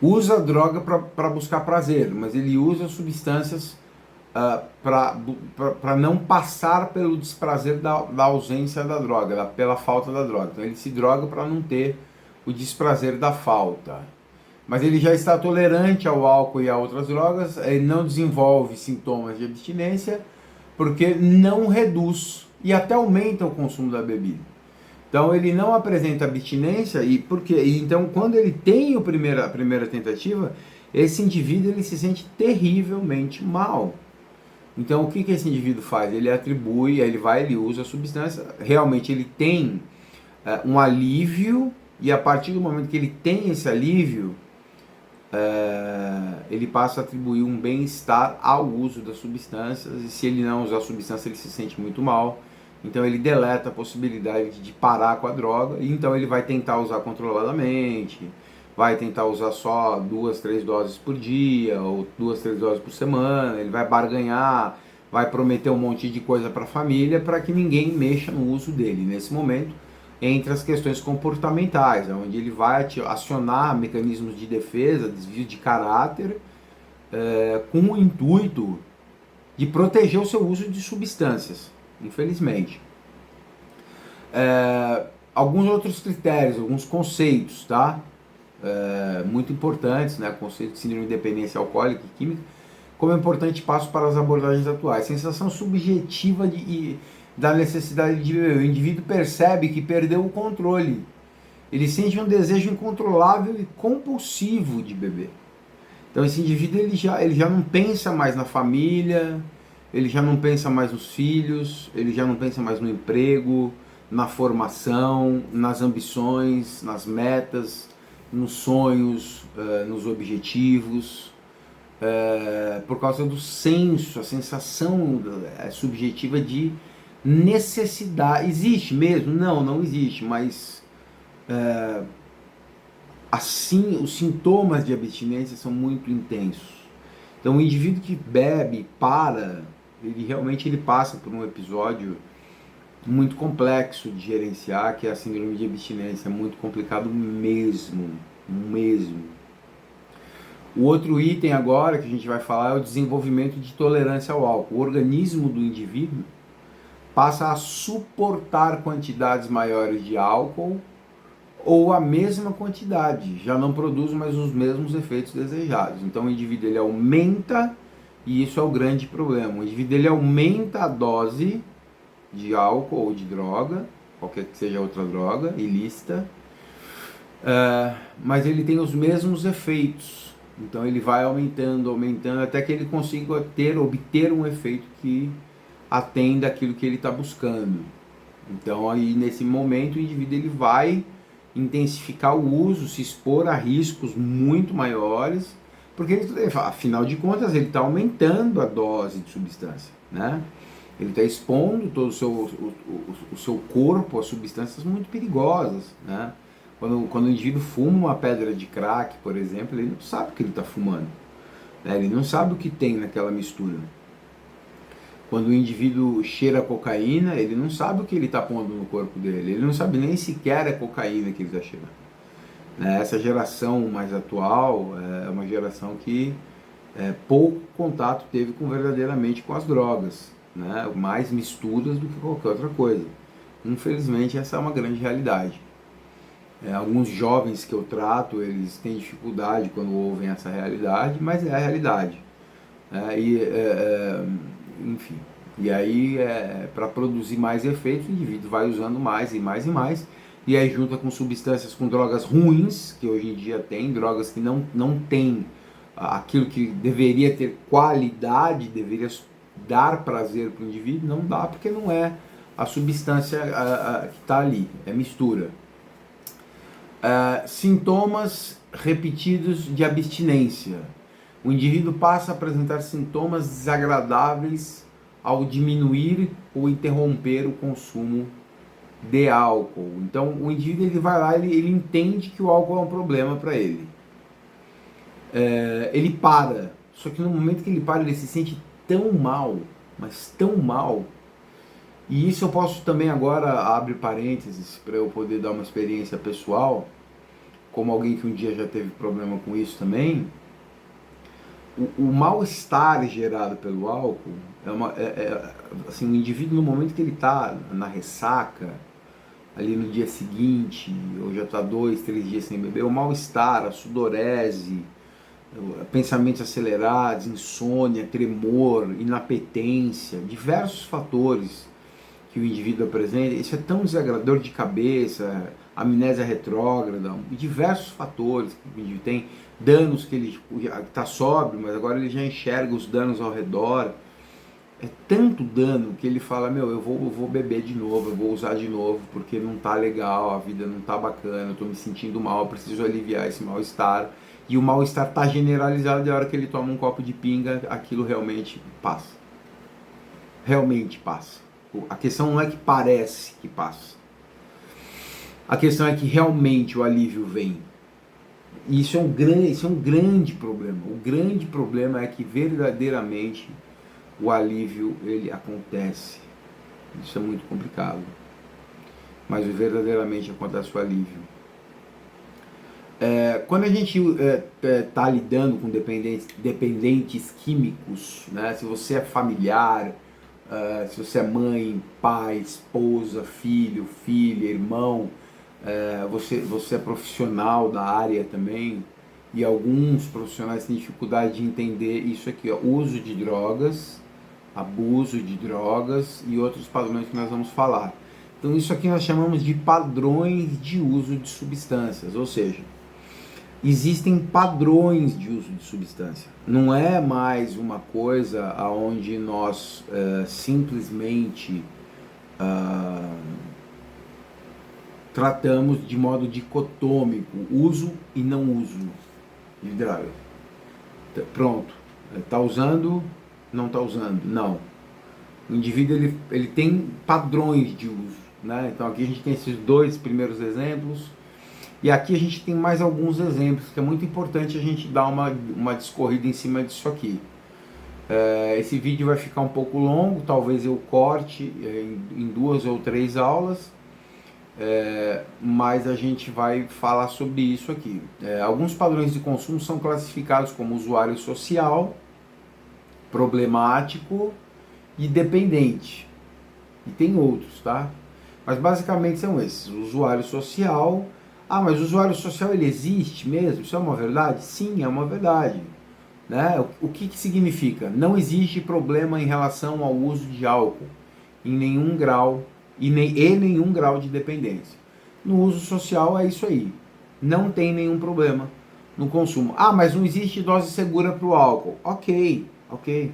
usa droga para buscar prazer, mas ele usa substâncias para não passar pelo desprazer da ausência da droga, pela falta da droga. Então ele se droga para não ter o desprazer da falta. Mas ele já está tolerante ao álcool e a outras drogas, ele não desenvolve sintomas de abstinência, porque não reduz e até aumenta o consumo da bebida. Então ele não apresenta abstinência, e por quê? Então quando ele tem a primeira tentativa, esse indivíduo ele se sente terrivelmente mal. Então o que esse indivíduo faz? Ele ele usa a substância, realmente ele tem um alívio, e a partir do momento que ele tem esse alívio, ele passa a atribuir um bem-estar ao uso das substâncias, e se ele não usar a substância ele se sente muito mal, então ele deleta a possibilidade de parar com a droga, e então ele vai tentar usar controladamente, vai tentar usar só 2, 3 doses por dia, ou 2, 3 doses por semana, ele vai barganhar, vai prometer um monte de coisa para a família para que ninguém mexa no uso dele. Nesse momento, entre as questões comportamentais, onde ele vai acionar mecanismos de defesa, desvio de caráter, com o intuito de proteger o seu uso de substâncias, infelizmente. Alguns outros critérios, alguns conceitos, tá? Muito importantes, né? Conceito de síndrome de dependência alcoólica e química, como importante passo para as abordagens atuais. Sensação subjetiva da necessidade de beber. O indivíduo percebe que perdeu o controle. Ele sente um desejo incontrolável e compulsivo de beber. Então esse indivíduo ele já não pensa mais na família, ele já não pensa mais nos filhos, ele já não pensa mais no emprego, na formação, nas ambições, nas metas, nos sonhos, nos objetivos, por causa do senso, a sensação subjetiva de necessidade. Existe mesmo? Não existe, mas assim os sintomas de abstinência são muito intensos. Então o indivíduo que bebe, ele passa por um episódio muito complexo de gerenciar, que é a síndrome de abstinência, é muito complicado mesmo. O outro item agora que a gente vai falar é o desenvolvimento de tolerância ao álcool. O organismo do indivíduo passa a suportar quantidades maiores de álcool ou a mesma quantidade, já não produz mais os mesmos efeitos desejados. Então o indivíduo ele aumenta, e isso é o grande problema, o indivíduo ele aumenta a dose de álcool ou de droga, qualquer que seja outra droga ilícita, Mas ele tem os mesmos efeitos. Então ele vai aumentando, aumentando, até que ele consiga obter um efeito que atenda aquilo que ele está buscando. Então aí nesse momento o indivíduo ele vai intensificar o uso, se expor a riscos muito maiores, porque ele, afinal de contas ele está aumentando a dose de substância, né? Ele está expondo todo o seu corpo a substâncias muito perigosas, né? Quando o indivíduo fuma uma pedra de crack, por exemplo, ele não sabe o que ele está fumando, né? Ele não sabe o que tem naquela mistura. Quando o indivíduo cheira cocaína, ele não sabe o que ele está pondo no corpo dele, ele não sabe nem sequer a cocaína que ele está cheirando. Né? Essa geração mais atual é uma geração que pouco contato teve verdadeiramente com as drogas, né? Mais misturas do que qualquer outra coisa. Infelizmente, essa é uma grande realidade. Alguns jovens que eu trato, eles têm dificuldade quando ouvem essa realidade, mas é a realidade. Enfim, e aí para produzir mais efeitos, o indivíduo vai usando mais e mais e mais, e aí junta com substâncias, com drogas ruins, que hoje em dia tem, drogas que não tem aquilo que deveria ter qualidade, deveria dar prazer para o indivíduo, não dá porque não é a substância que está ali, é mistura. Sintomas repetidos de abstinência. O indivíduo passa a apresentar sintomas desagradáveis ao diminuir ou interromper o consumo de álcool. Então o indivíduo ele vai lá, ele entende que o álcool é um problema para ele. Ele para, só que no momento que ele para ele se sente tão mal, mas tão mal. E isso eu posso também agora, abre parênteses, para eu poder dar uma experiência pessoal, como alguém que um dia já teve problema com isso também. O mal-estar gerado pelo álcool, assim, o indivíduo no momento que ele está na ressaca, ali no dia seguinte, ou já está 2, 3 dias sem beber, o mal-estar, a sudorese, pensamentos acelerados, insônia, tremor, inapetência, diversos fatores que o indivíduo apresenta, isso é tão desagradável, dor de cabeça, amnésia retrógrada, diversos fatores que o indivíduo tem, danos que ele está sóbrio, mas agora ele já enxerga os danos ao redor. É tanto dano que ele fala, eu vou beber de novo, eu vou usar de novo, porque não tá legal, a vida não tá bacana, eu tô me sentindo mal, eu preciso aliviar esse mal-estar. E o mal-estar tá generalizado, e a hora que ele toma um copo de pinga, aquilo realmente passa. Realmente passa. A questão não é que parece que passa. A questão é que realmente o alívio vem. E isso é um grande problema. O grande problema é que verdadeiramente o alívio ele acontece. Isso é muito complicado. Mas verdadeiramente acontece o alívio. Quando a gente está lidando com dependentes químicos, né? Se você é familiar, se você é mãe, pai, esposa, filho, filha, irmão, você é profissional da área também, e alguns profissionais têm dificuldade de entender isso aqui, uso de drogas, abuso de drogas e outros padrões que nós vamos falar. Então isso aqui nós chamamos de padrões de uso de substâncias, ou seja, existem padrões de uso de substância. Não é mais uma coisa onde nós simplesmente tratamos de modo dicotômico, uso e não uso de droga. Pronto, está usando, não está usando, não. O indivíduo ele tem padrões de uso, né? Então aqui a gente tem esses 2 primeiros exemplos, e aqui a gente tem mais alguns exemplos, que é muito importante a gente dar uma discorrida em cima disso aqui. Esse vídeo vai ficar um pouco longo, talvez eu corte em 2 ou 3 aulas, mas a gente vai falar sobre isso aqui. Alguns padrões de consumo são classificados como usuário social, problemático e dependente. E tem outros, tá? Mas basicamente são esses. O usuário social. Mas o usuário social ele existe mesmo? Isso é uma verdade? Sim, é uma verdade. Né? O que significa? Não existe problema em relação ao uso de álcool em nenhum grau e nenhum grau de dependência. No uso social é isso aí. não tem nenhum problema no consumo. Ah, mas não existe dose segura para o álcool. Ok, ok.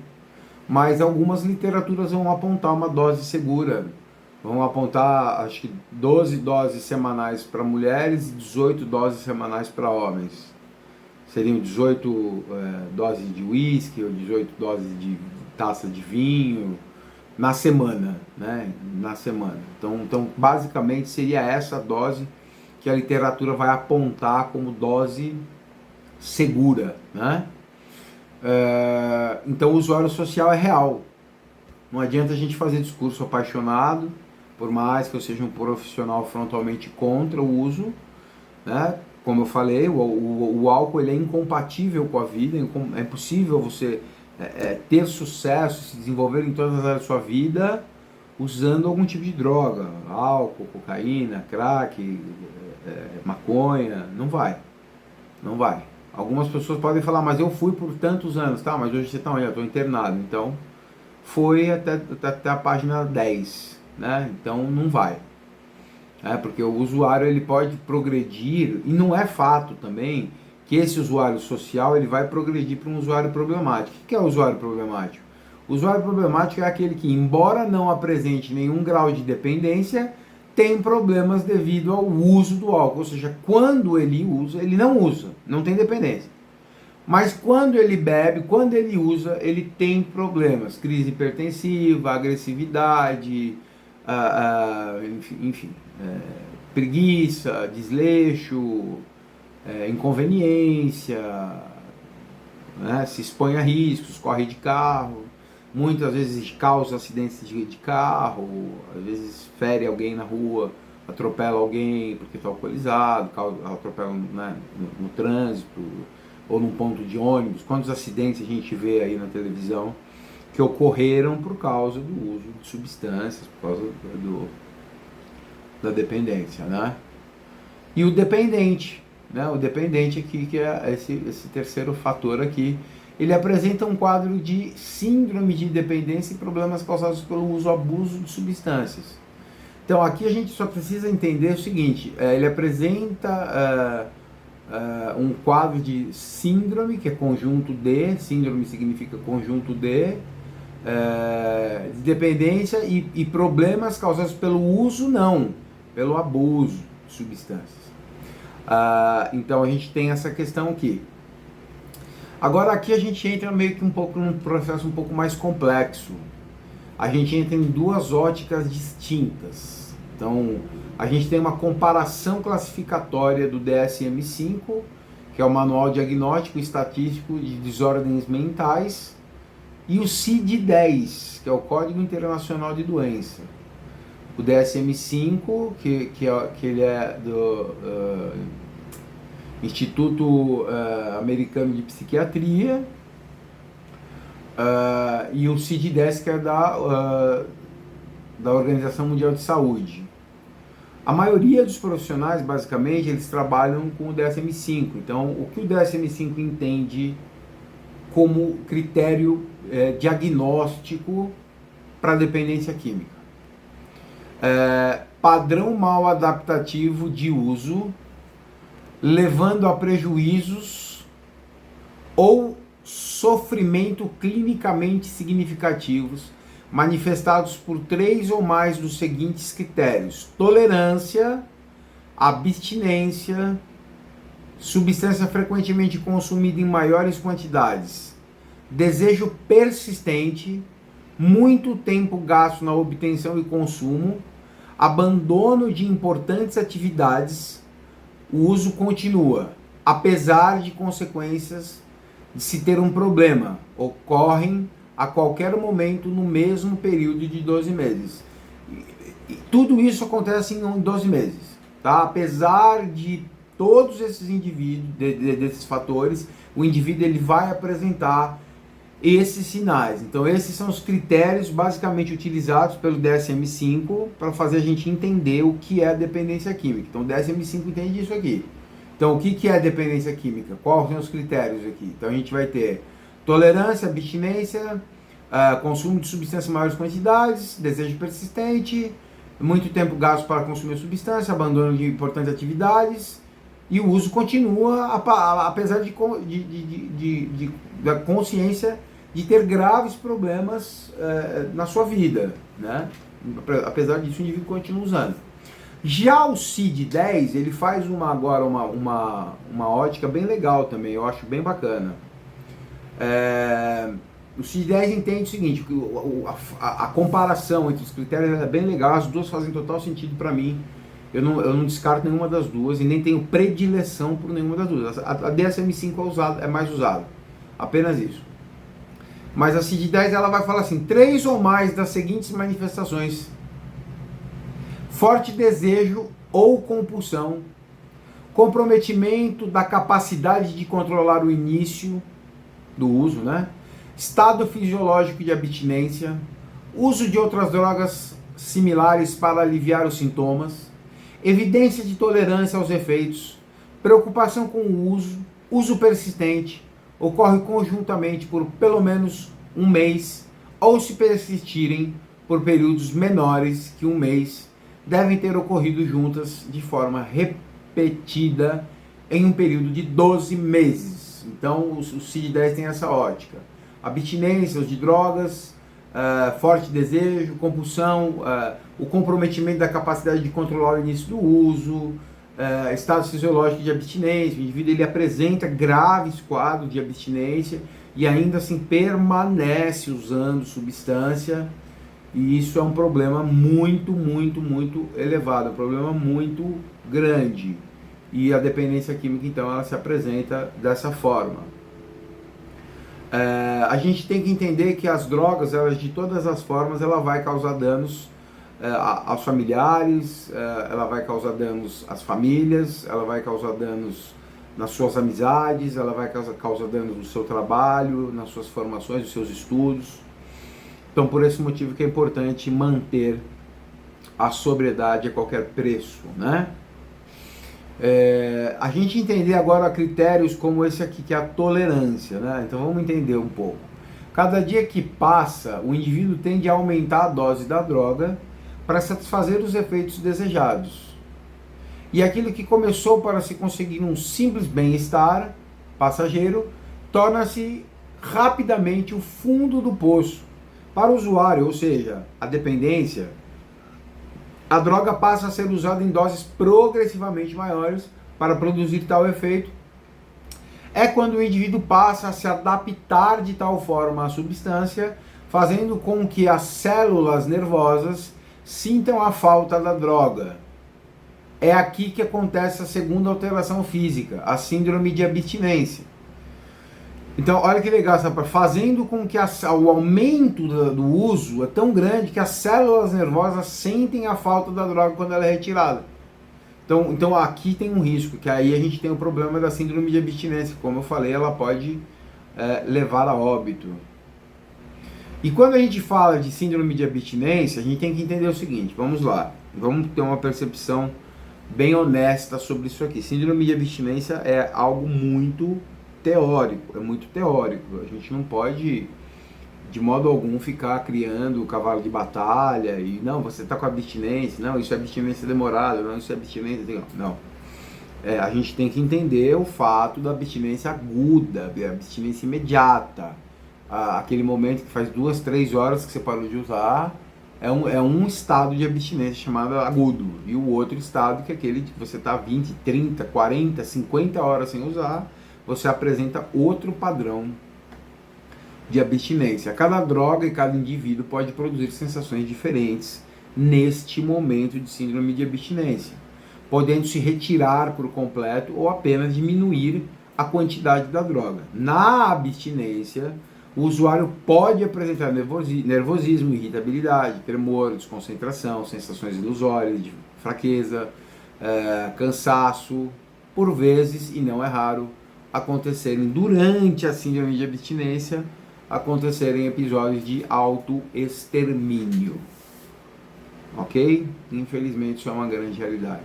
Mas algumas literaturas vão apontar uma dose segura. Vão apontar, acho que 12 doses semanais para mulheres e 18 doses semanais para homens. Seriam 18 doses de uísque ou 18 doses de taça de vinho na semana, né? Na semana. Então, basicamente seria essa dose que a literatura vai apontar como dose segura, né? Então o usuário social é real. Não adianta a gente fazer discurso apaixonado, por mais que eu seja um profissional frontalmente contra o uso, né? Como eu falei, o álcool ele é incompatível com a vida, é impossível você ter sucesso, se desenvolver em todas as áreas da sua vida usando algum tipo de droga, álcool, cocaína, crack, maconha, não vai, não vai. Algumas pessoas podem falar, mas eu fui por tantos anos, tá? Mas hoje você está aí, eu estou internado, então foi até a página 10, né? Então não vai. Porque o usuário ele pode progredir, e não é fato também que esse usuário social ele vai progredir para um usuário problemático. O que é o usuário problemático? O usuário problemático é aquele que, embora não apresente nenhum grau de dependência, tem problemas devido ao uso do álcool. Ou seja, quando ele usa, ele não usa, não tem dependência. Mas quando ele bebe, quando ele usa, ele tem problemas. Crise hipertensiva, agressividade, enfim, preguiça, desleixo, inconveniência, né, se expõe a riscos, corre de carro, muitas vezes causa acidentes de carro, às vezes fere alguém na rua, atropela alguém porque está alcoolizado, atropela, né, no trânsito ou num ponto de ônibus. Quantos acidentes a gente vê aí na televisão que ocorreram por causa do uso de substâncias, por causa da dependência, né? E o dependente, né? O dependente aqui, que é esse terceiro fator aqui, ele apresenta um quadro de síndrome de dependência e problemas causados pelo uso abuso de substâncias. Então aqui a gente só precisa entender o seguinte, ele apresenta um quadro de síndrome, que é conjunto de, síndrome significa conjunto de dependência e problemas causados pelo uso, não, pelo abuso de substâncias. Então a gente tem essa questão aqui. Agora aqui a gente entra meio que um pouco num processo um pouco mais complexo. A gente entra em duas óticas distintas. Então a gente tem uma comparação classificatória do DSM-5, que é o Manual Diagnóstico e Estatístico de Desordens Mentais, e o CID-10, que é o Código Internacional de Doença. O DSM-5, que ele é do Instituto Americano de Psiquiatria, e o CID-10, que é da Organização Mundial de Saúde. A maioria dos profissionais, basicamente, eles trabalham com o DSM-5. Então, o que o DSM-5 entende como critério diagnóstico para dependência química? Padrão mal adaptativo de uso, levando a prejuízos ou sofrimento clinicamente significativos, manifestados por 3 ou mais dos seguintes critérios: tolerância, abstinência, substância frequentemente consumida em maiores quantidades, desejo persistente, muito tempo gasto na obtenção e consumo, abandono de importantes atividades. O uso continua, apesar de consequências de se ter um problema, ocorrem a qualquer momento no mesmo período de 12 meses. E tudo isso acontece em 12 meses, tá? Apesar de todos esses indivíduos, desses fatores, o indivíduo ele vai apresentar esses sinais. Então esses são os critérios basicamente utilizados pelo DSM-5 para fazer a gente entender o que é a dependência química. Então o DSM-5 entende isso aqui. Então o que é a dependência química? Quais são os critérios aqui? Então a gente vai ter tolerância, abstinência, consumo de substâncias em maiores quantidades, desejo persistente, muito tempo gasto para consumir a substância, abandono de importantes atividades, e o uso continua, apesar da consciência de ter graves problemas na sua vida, né? Apesar disso, o indivíduo continua usando. Já o CID-10, ele faz agora uma ótica bem legal também, eu acho bem bacana. O CID-10 entende o seguinte, que a comparação entre os critérios é bem legal, as duas fazem total sentido para mim. Eu não descarto nenhuma das duas e nem tenho predileção por nenhuma das duas. A DSM-5 é mais usada, apenas isso. Mas a CID-10 ela vai falar assim, 3 ou mais das seguintes manifestações: forte desejo ou compulsão, comprometimento da capacidade de controlar o início do uso, né? Estado fisiológico de abstinência, uso de outras drogas similares para aliviar os sintomas, evidência de tolerância aos efeitos, preocupação com o uso persistente, ocorre conjuntamente por pelo menos um mês, ou se persistirem por períodos menores que um mês, devem ter ocorrido juntas de forma repetida em um período de 12 meses. Então o CID-10 tem essa ótica. Abstinência de drogas, forte desejo, compulsão, o comprometimento da capacidade de controlar o início do uso, estado fisiológico de abstinência. O indivíduo ele apresenta graves quadros de abstinência e ainda assim permanece usando substância, e isso é um problema muito, muito, muito elevado, um problema muito grande. E a dependência química, então, ela se apresenta dessa forma. A gente tem que entender que as drogas, elas de todas as formas, ela vai causar danos aos familiares, ela vai causar danos às famílias, ela vai causar danos nas suas amizades, ela vai causar danos no seu trabalho, nas suas formações, nos seus estudos. Então, por esse motivo que é importante manter a sobriedade a qualquer preço, né? A gente entender agora critérios como esse aqui, que é a tolerância, né? Então vamos entender um pouco. Cada dia que passa, o indivíduo tende a aumentar a dose da droga para satisfazer os efeitos desejados. E aquilo que começou para se conseguir um simples bem-estar passageiro, torna-se rapidamente o fundo do poço. Para o usuário, ou seja, a dependência, a droga passa a ser usada em doses progressivamente maiores para produzir tal efeito. É quando o indivíduo passa a se adaptar de tal forma à substância, fazendo com que as células nervosas sintam a falta da droga. É aqui que acontece a segunda alteração física, a síndrome de abstinência. Então, olha que legal, sabe? Fazendo com que o aumento do uso é tão grande que as células nervosas sentem a falta da droga quando ela é retirada. Então aqui tem um risco, que aí a gente tem o problema da síndrome de abstinência. Como eu falei, ela pode levar a óbito. E quando a gente fala de síndrome de abstinência, a gente tem que entender o seguinte, vamos lá, vamos ter uma percepção bem honesta sobre isso aqui. Síndrome de abstinência é algo muito teórico, a gente não pode de modo algum ficar criando o cavalo de batalha e não, você está com abstinência, não, isso é abstinência demorada, não, isso é abstinência, não. A gente tem que entender o fato da abstinência aguda, da abstinência imediata, aquele momento que faz 2, 3 horas que você parou de usar, é um estado de abstinência chamado agudo, e o outro estado que é aquele que você está 20, 30, 40, 50 horas sem usar, você apresenta outro padrão de abstinência. Cada droga e cada indivíduo pode produzir sensações diferentes neste momento de síndrome de abstinência, podendo se retirar por completo ou apenas diminuir a quantidade da droga. Na abstinência, o usuário pode apresentar nervosismo, irritabilidade, tremor, desconcentração, sensações ilusórias de fraqueza, cansaço, por vezes, e não é raro, acontecerem durante a síndrome de abstinência, acontecerem episódios de autoextermínio. Ok? Infelizmente isso é uma grande realidade.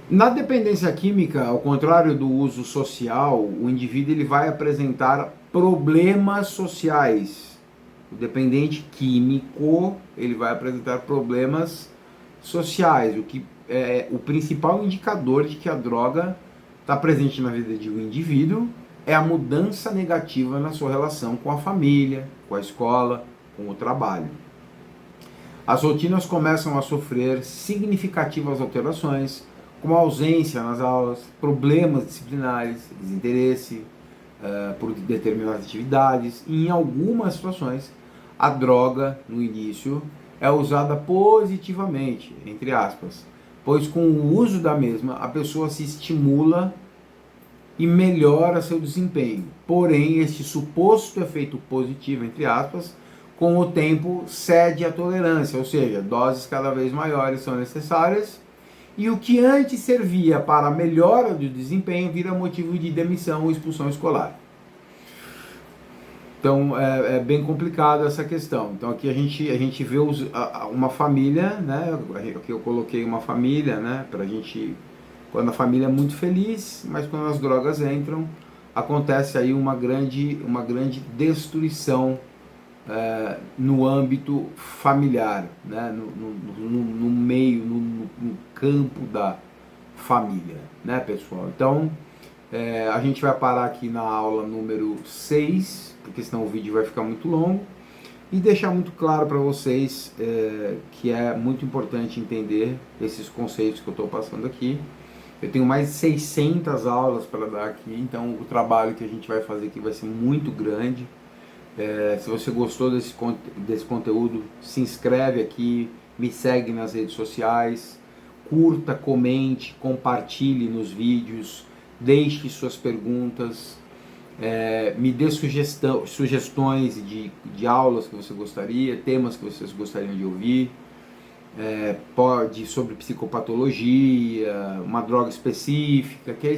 Na dependência química, ao contrário do uso social, o indivíduo ele vai apresentar problemas sociais. O dependente químico ele vai apresentar problemas sociais, o que o principal indicador de que a droga está presente na vida de um indivíduo é a mudança negativa na sua relação com a família, com a escola, com o trabalho. As rotinas começam a sofrer significativas alterações, como ausência nas aulas, problemas disciplinares, desinteresse por determinadas atividades, e em algumas situações a droga, no início, é usada positivamente, entre aspas, pois com o uso da mesma a pessoa se estimula e melhora seu desempenho. Porém, este suposto efeito positivo, entre aspas, com o tempo cede à tolerância, ou seja, doses cada vez maiores são necessárias, e o que antes servia para a melhora do desempenho vira motivo de demissão ou expulsão escolar. Então é bem complicado essa questão. Então aqui a gente vê uma família, né? Aqui eu coloquei uma família, né? Pra gente, quando a família é muito feliz, mas quando as drogas entram, acontece aí uma grande destruição no âmbito familiar, né? No meio, no campo da família, né, pessoal? Então a gente vai parar aqui na aula número 6, porque senão o vídeo vai ficar muito longo, e deixar muito claro para vocês que é muito importante entender esses conceitos que eu estou passando aqui. Eu tenho mais de 600 aulas para dar aqui, então o trabalho que a gente vai fazer aqui vai ser muito grande. Se você gostou desse conteúdo, se inscreve aqui, me segue nas redes sociais, curta, comente, compartilhe nos vídeos, deixe suas perguntas, me dê sugestões de aulas que você gostaria, temas que vocês gostariam de ouvir, pode sobre psicopatologia, uma droga específica, que aí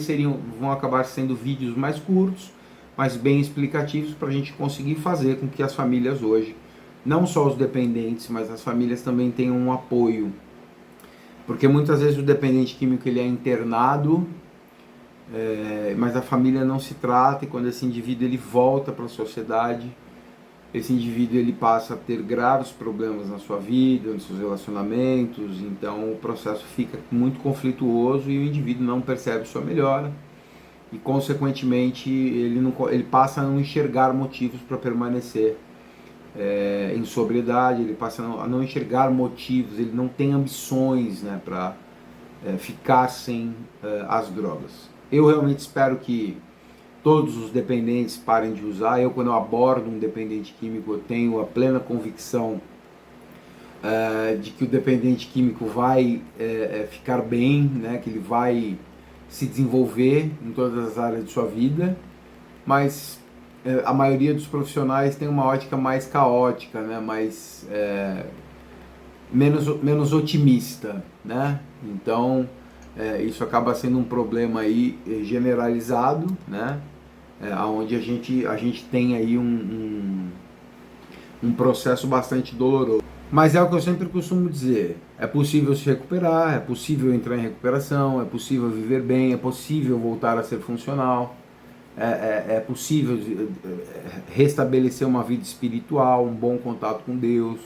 vão acabar sendo vídeos mais curtos, mas bem explicativos, para a gente conseguir fazer com que as famílias hoje, não só os dependentes, mas as famílias também tenham um apoio. Porque muitas vezes o dependente químico ele é internado, mas a família não se trata, e quando esse indivíduo ele volta para a sociedade, esse indivíduo ele passa a ter graves problemas na sua vida, nos seus relacionamentos, então o processo fica muito conflituoso e o indivíduo não percebe sua melhora e consequentemente ele passa a não enxergar motivos para permanecer em sobriedade, ele passa a não enxergar motivos, ele não tem ambições, né, para ficar sem as drogas. Eu realmente espero que todos os dependentes parem de usar. Quando eu abordo um dependente químico, eu tenho a plena convicção de que o dependente químico vai ficar bem, né, que ele vai se desenvolver em todas as áreas de sua vida, mas a maioria dos profissionais tem uma ótica mais caótica, né, menos otimista, né? Então isso acaba sendo um problema aí generalizado, né? Onde a gente tem aí um processo bastante doloroso. Mas é o que eu sempre costumo dizer, é possível se recuperar, é possível entrar em recuperação, é possível viver bem, é possível voltar a ser funcional, é possível restabelecer uma vida espiritual, um bom contato com Deus,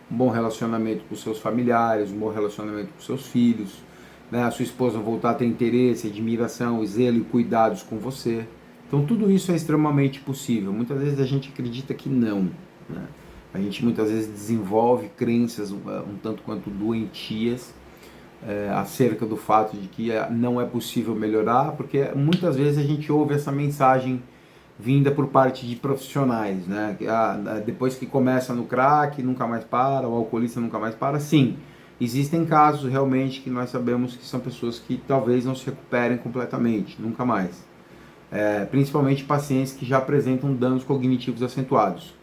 um bom relacionamento com seus familiares, um bom relacionamento com seus filhos, né? A sua esposa voltar a ter interesse, admiração, zelo e cuidados com você. Então tudo isso é extremamente possível. Muitas vezes a gente acredita que não, né? A gente muitas vezes desenvolve crenças um tanto quanto doentias acerca do fato de que não é possível melhorar, porque muitas vezes a gente ouve essa mensagem vinda por parte de profissionais, né? Depois que começa no crack, nunca mais para, o alcoolista nunca mais para. Sim, existem casos realmente que nós sabemos que são pessoas que talvez não se recuperem completamente, nunca mais. Principalmente pacientes que já apresentam danos cognitivos acentuados.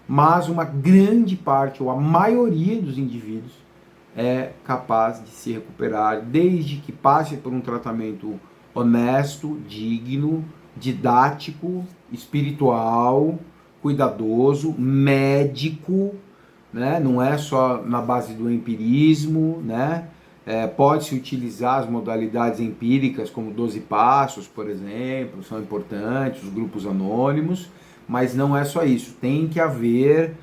Mas uma grande parte, ou a maioria dos indivíduos, é capaz de se recuperar desde que passe por um tratamento honesto, digno, didático, espiritual, cuidadoso, médico, né? Não é só na base do empirismo, né? Pode-se utilizar as modalidades empíricas como 12 passos, por exemplo, são importantes, os grupos anônimos, mas não é só isso, tem que haver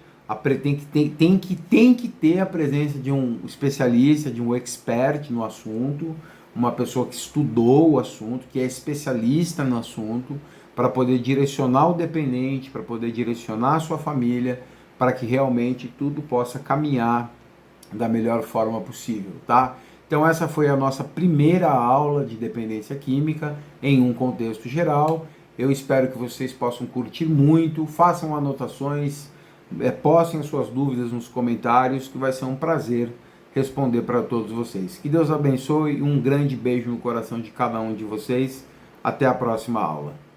tem que ter a presença de um especialista, de um expert no assunto, uma pessoa que estudou o assunto, que é especialista no assunto, para poder direcionar o dependente, para poder direcionar a sua família, para que realmente tudo possa caminhar da melhor forma possível, tá? Então essa foi a nossa primeira aula de dependência química em um contexto geral. Eu espero que vocês possam curtir muito, façam anotações, postem as suas dúvidas nos comentários, que vai ser um prazer responder para todos vocês. Que Deus abençoe e um grande beijo no coração de cada um de vocês. Até a próxima aula.